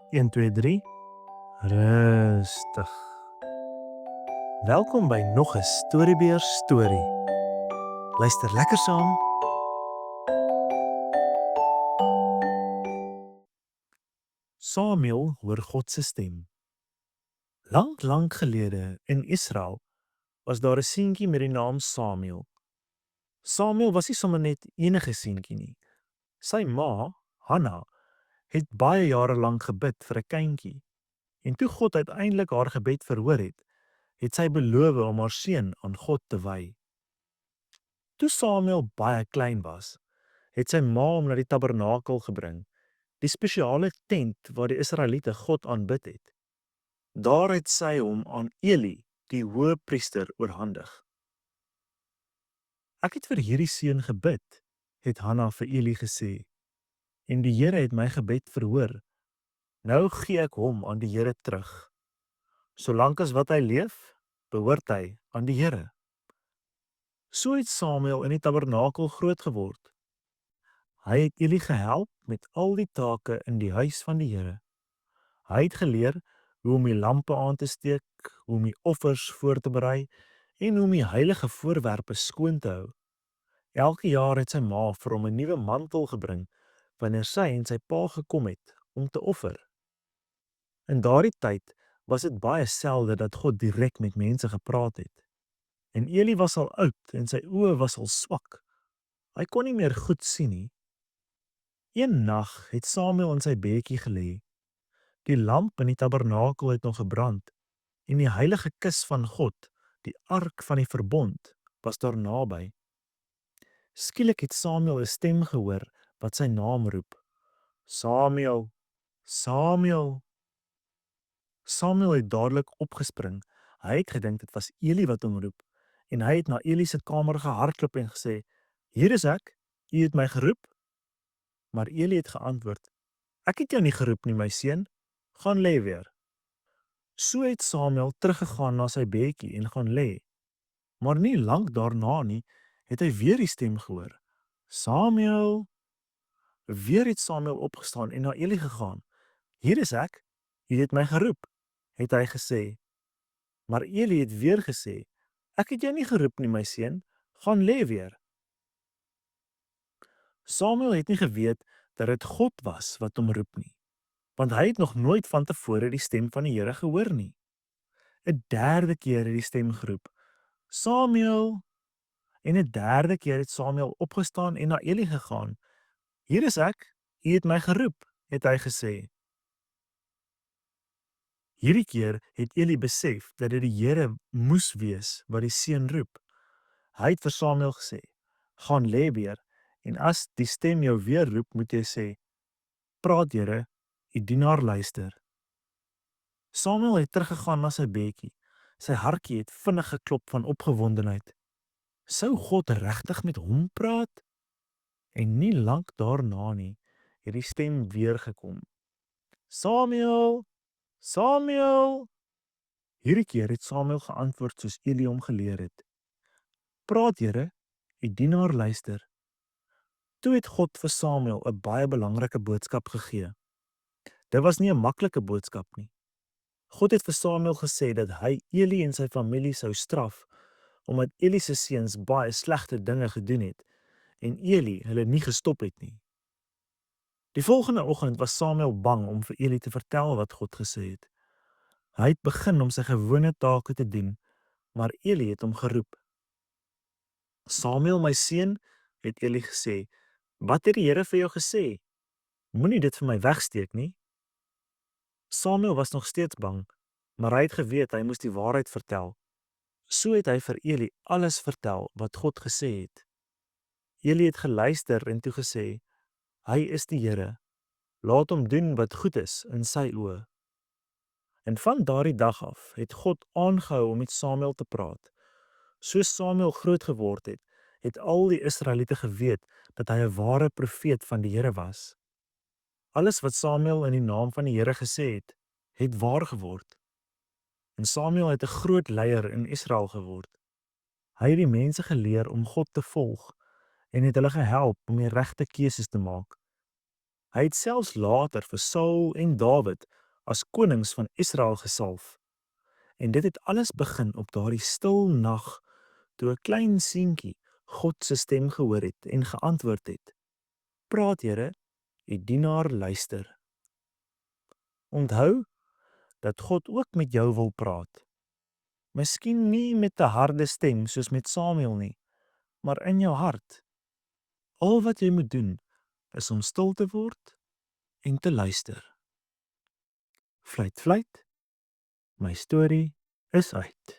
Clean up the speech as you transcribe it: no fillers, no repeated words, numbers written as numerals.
1, 2, 3. Rustig. Welkom by nog 'n Storybeer storie. Luister lekker saam. Samuel hoor God se stem. Lank gelede in Israel was daar 'n seentjie met die naam Samuel. Samuel was nie sommer net enige seentjie nie. Sy ma, Hanna, het baie jare lank gebid vir 'n kindjie. En toe God uiteindelik haar gebed verhoor het sy beloof om haar seun aan God te wy. Toe Samuel baie klein was, het sy ma hom na die tabernakel gebring, die spesiale tent waar die Israeliete God aanbid het. Daar het sy hom aan Eli, die hoëpriester, oorhandig. Ek het vir hierdie seun gebid, het Hanna vir Eli gesê, en die Here het my gebed verhoor. Nou gee ek hom aan die Here terug. Solank as wat hy leef, behoort hy aan die Here. So het Samuel in die tabernakel groot geword. Hy het Eli gehelp met al die take in die huis van die Here. Hy het geleer hoe om die lampe aan te steek, hoe om die offers voor te berei en hoe om die heilige voorwerpe skoon te hou. Elke jaar het sy ma vir hom 'n nuwe mantel gebring wanneer sy en sy pa gekom het om te offer. In daardie tyd was dit baie selde dat God direk met mense gepraat het. En Eli was al oud en sy oë was al swak. Hy kon nie meer goed sien nie. Een nag het Samuel in sy bedjie gelê. Die lamp in die tabernakel het nog gebrand en die heilige kus van God, die ark van die verbond, was daar naby. Skielik het Samuel 'n stem gehoor wat sy naam roep. Samuel, Samuel. Samuel het dadelik opgespring. Hy het gedink dit was Eli wat hom roep en hy het na Eli se kamer gehardloop en gesê, "Hier is ek, u het my geroep." Maar Eli het geantwoord, "Ek het jou nie geroep nie, my seun. Gaan lê weer." So het Samuel teruggegaan na sy bedjie en gaan lê. Maar nie lank daarna nie, het hy weer die stem gehoor. Samuel. Weer het Samuel opgestaan en na Eli gegaan. "Hier is ek, u het my geroep," het hy gesê. Maar Eli het weer gesê, "Ek het jou nie geroep nie, my seun. Gaan lê weer." Samuel het nie geweet dat dit God was wat hom roep nie, want hy het nog nooit van tevore die stem van die Here gehoor nie. 'n Derde keer het die stem geroep, Samuel. En 'n derde keer het Samuel opgestaan en na Eli gegaan. "Hier is ek, u het my geroep," het hy gesê. Hierdie keer het Eli besef dat dit die Here moes wees wat die seun roep. Hy het vir Samuel gesê, "Gaan lê weer, en as die stem jou weer roep, moet jy sê, praat Here, u dienaar luister." Samuel het teruggegaan na sy bedjie. Sy hartjie het vinnig geklop van opgewondenheid. Sou God regtig met hom praat? En nie lank daarna nie, het die stem weer gekom. Samuel, Samuel. Hierdie keer het Samuel geantwoord soos Eli hom geleer het. Praat Here, u dienaar luister. Toe het God vir Samuel 'n baie belangrike boodskap gegee. Dit was nie 'n maklike boodskap nie. God het vir Samuel gesê dat hy Eli en sy familie sou straf omdat Eli se seuns baie slegte dinge gedoen het en Eli hulle nie gestop het nie. Die volgende oggend was Samuel bang om vir Eli te vertel wat God gesê het. Hy het begin om sy gewone take te doen, maar Eli het hom geroep. Samuel, my seun, het Eli gesê, wat het die Here vir jou gesê? Moenie dit vir my wegsteek nie. Samuel was nog steeds bang, maar hy het geweet hy moes die waarheid vertel. So het hy vir Eli alles vertel wat God gesê het. Eli het geluister en toe gesê, hy is die Here. Laat hom doen wat goed is in sy oë. En van daardie dag af het God aangehou om met Samuel te praat. Soos Samuel groot geword het, het al die Israeliete geweet dat hy 'n ware profeet van die Here was. Alles wat Samuel in die naam van die Here gesê het waar geword. En Samuel het 'n groot leier in Israel geword. Hy het die mense geleer om God te volg en het hulle gehelp om die regte keuses te maak. Hy het selfs later vir Saul en Dawid as konings van Israel gesalf. En dit het alles begin op daardie stil nag toe 'n klein seentjie God se stem gehoor het en geantwoord het: "Praat, Here, u dienaar luister." Onthou dat God ook met jou wil praat. Miskien nie met 'n harde stem soos met Samuel nie, maar in jou hart. Al wat jy moet doen is om stil te word en te luister. Fluit, fluit. My storie is uit.